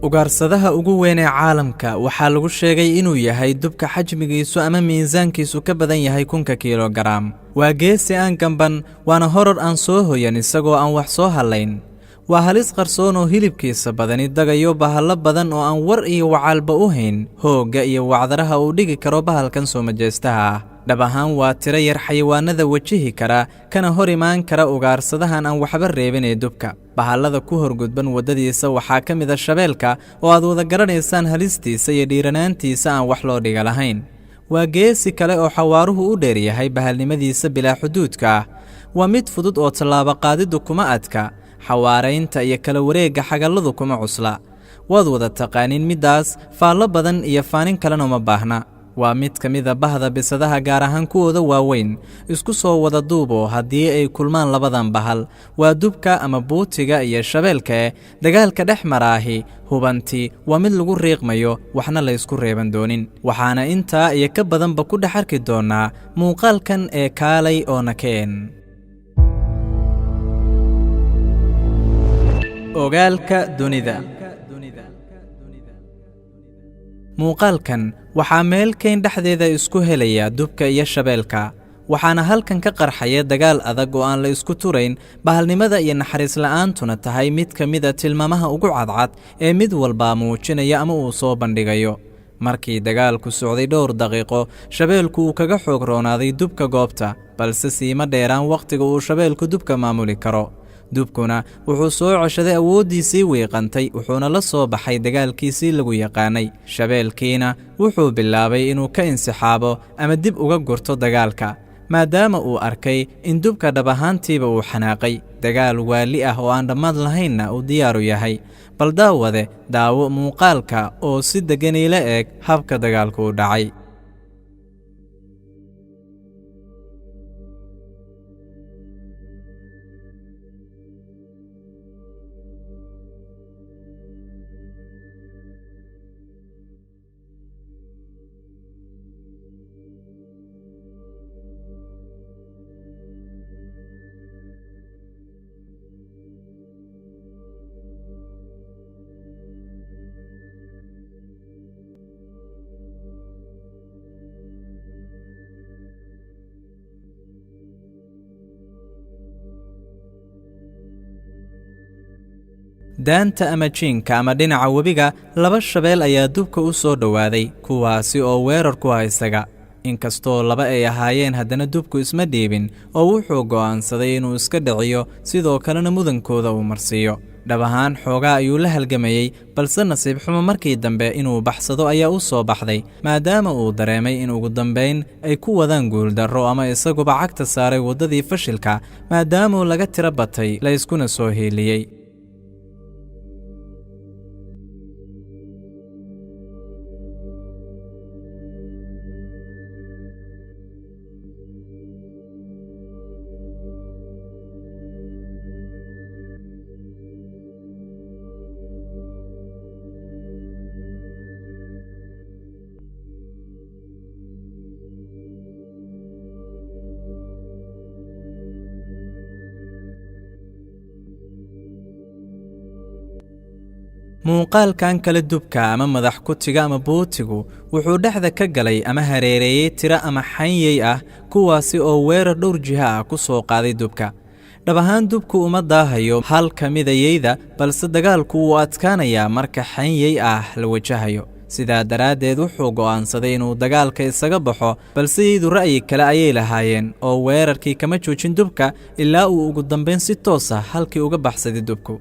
Ugaarsadaha ugu weyn ee caalamka waxaa lagu sheegay inuu yahay dubka xajmigiisu ama miisaankiisu ka badan yahay 1000 kiilogaraam. Waa geesi aan gamban, waana horor aan soo hoyan isagoo aan wax soo halayn. Waa halis qarsoon oo hilibkiisa badani dagayo bahalo badan oo aan war iyo wacaalba u hayn, hooga iyo wacdaraha uu dhigi karo bahalkan soo majeystaha ah. dhab ahaan waa tiro yar xayawaanada wajihi kara kana hor imaan kara ugaarsadahan aan waxba reebin ee dubka. Bahalada ku horgudban wadadiisa waxaa ka mid ah shabeelka oo aad wada garanaysaan halistiisa iyo dhiiranaantiisa aan wax loo dhiga lahayn. Waa geesi kale oo xawaaruhu u dheer yahay bahalnimadiisa bilaa xuduudka ah. Waa mid fudud oo tallaabo qaadidu kuma adka, xawaaraynta iyo kala wareegga xagalladu kuma cusla. Waad wada taqaanin midaas, faallo badan iyo faanin kalena uma baahna. waa mid ka mid ah bahda bisadaha gaar ahaan kuwooda waaweyn isku soo wada duubo haddii ay kulmaan labadan bahal waa dubka ama buutiga iyo shabeelka dagaalka dhex maraahi hubanti waa mid lagu riiqmayo waxna la isku reeban doonin waxaana intaa iyo ka badanba ku dhex arki doonaa muuqaalkan ee kaalay oo nakeen ogaalka dunida muuqaalkan waxaa meelkayn dhexdeeda isku helaya dubka iyo shabeelka waxaana halkan ka qarxaya dagaal adag oo aan la isku turayn bahalnimada iyo naxariis la'aantuna tahay mid ka mid ah tilmaamaha ugu cadcad ee mid walba muujinaya ama uu soo bandhigayo markii dagaalku socday dhowr daqiiqo shabeelku uu kaga xoog roonaaday dubka goobta balse siima dheeraan waqtiga uu shabeelku dubka maamuli karo dubkuna wuxuu soo ceshaday awoodiisii wiiqantay wuxuuna la soo baxay dagaalkiisii lagu yaqaanay shabeelkiina wuxuu bilaabay inuu ka insixaabo ama dib uga gurto dagaalka maadaama uu arkay in dubka dhab ahaantiiba uu xanaaqay dagaal waali ah oo aan dhammaad lahaynna uu diyaaru yahay bal daawade daawo muuqaalka oo si deganiila eeg habka dagaalku u dhacay daanta ama jiinka ama dhinaca webiga laba shabeel ayaa dubka u soo dhowaaday kuwaasi oo weerar ku ah isaga inkastoo laba ay ahaayeen haddana dubku isma dhiibin oo wuxuu go'aansaday inuu iska dhiciyo sidoo kalena mudankooda uu marsiiyo dhab ahaan xoogaa ayuu la halgamayey balse nasiib xumo markii dambe inuu baxsado ayaa u soo baxday maadaama uu dareemay in ugu dambayn ay ku wadaan guuldarro ama isaguba cagta saaray waddadii fashilka maadaamuu laga tiro batay la iskuna soo hiiliyey muuqaalkan kala dubka ama madax kutiga ama buutigu wuxuu dhexda ka galay ama hareereeyay tiro ama xanyey ah kuwaasi oo weerar dhowr jiha ah ku soo qaaday dubka dhab ahaan dubku uma daahayo hal ka midayeyda balse dagaalku wuu adkaanayaa marka xanyey ah la wajahayo sidaa daraaddeed wuxuu go'aansaday inuu dagaalka isaga baxo balse iyadu ra'yi kale ayay lahaayeen oo weerarkii kama joojin dubka ilaa uu ugu dambayn si toos ah halkii uga baxsaday dubku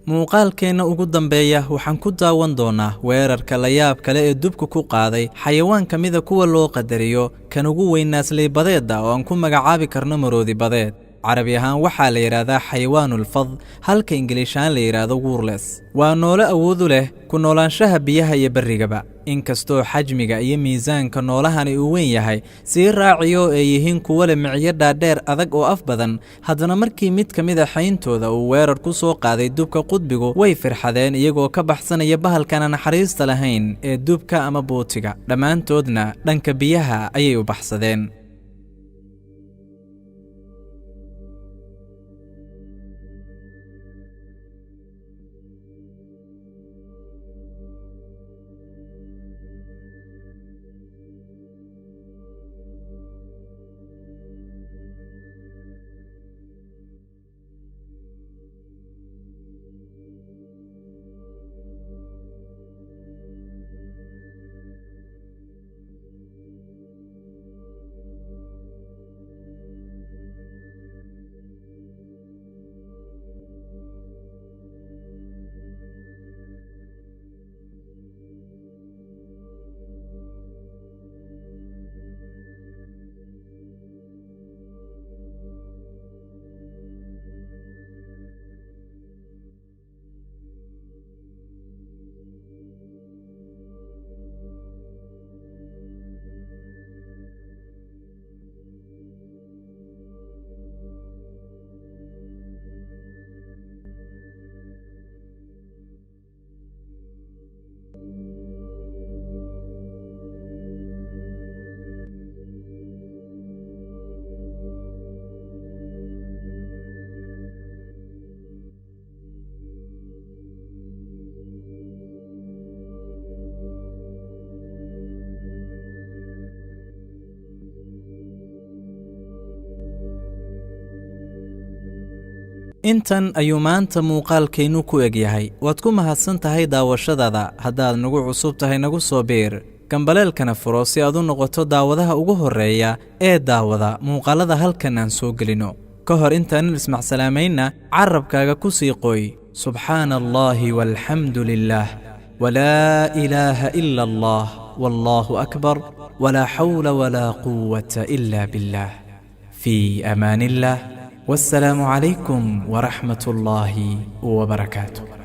muuqaalkeenna ugu dambeeya waxaan ku daawan doonaa weerarka la yaab kale ee dubka ku qaaday xayawaan ka mida kuwa loo qadariyo kan ugu weyn naasley badeedda oo aan ku magacaabi karno maroodi badeed carabi ahaan waxaa la yidhaahdaa xayawaanul fad halka ingiliishaan la yidhaahdo woorles waa noole awood u leh ku noolaanshaha biyaha iyo berrigaba inkastoo xajmiga iyo miisaanka noolahani uu weyn yahay sii raaciyo ay yihiin kuwo leh micyo dhaadheer adag oo af badan haddana markii mid ka mid a xayntooda uu weerar ku soo qaaday dubka qudbigu way firxadeen iyagoo ka baxsanaya bahalkana naxariista lahayn ee dubka ama buutiga dhammaantoodna dhanka biyaha ayay u baxsadeen intan ayuu maanta muuqaalkeennu ku eg yahay waad ku mahadsan tahay daawashadaada haddaad nagu cusub tahay nagu soo biir gambaleelkana furo si aad u noqoto daawadaha ugu horreeya ee daawada muuqaalada halkan aan soo gelino ka hor intaanan ismacsalaamaynna carabkaaga ku sii qoy subxaana allaahi walxamdu lilaah walaa ilaaha ila allah wallaahu akbar walaa xawla walaa quwata ila billaah fii amaan illaah والسلام عليكم ورحمة الله وبركاته.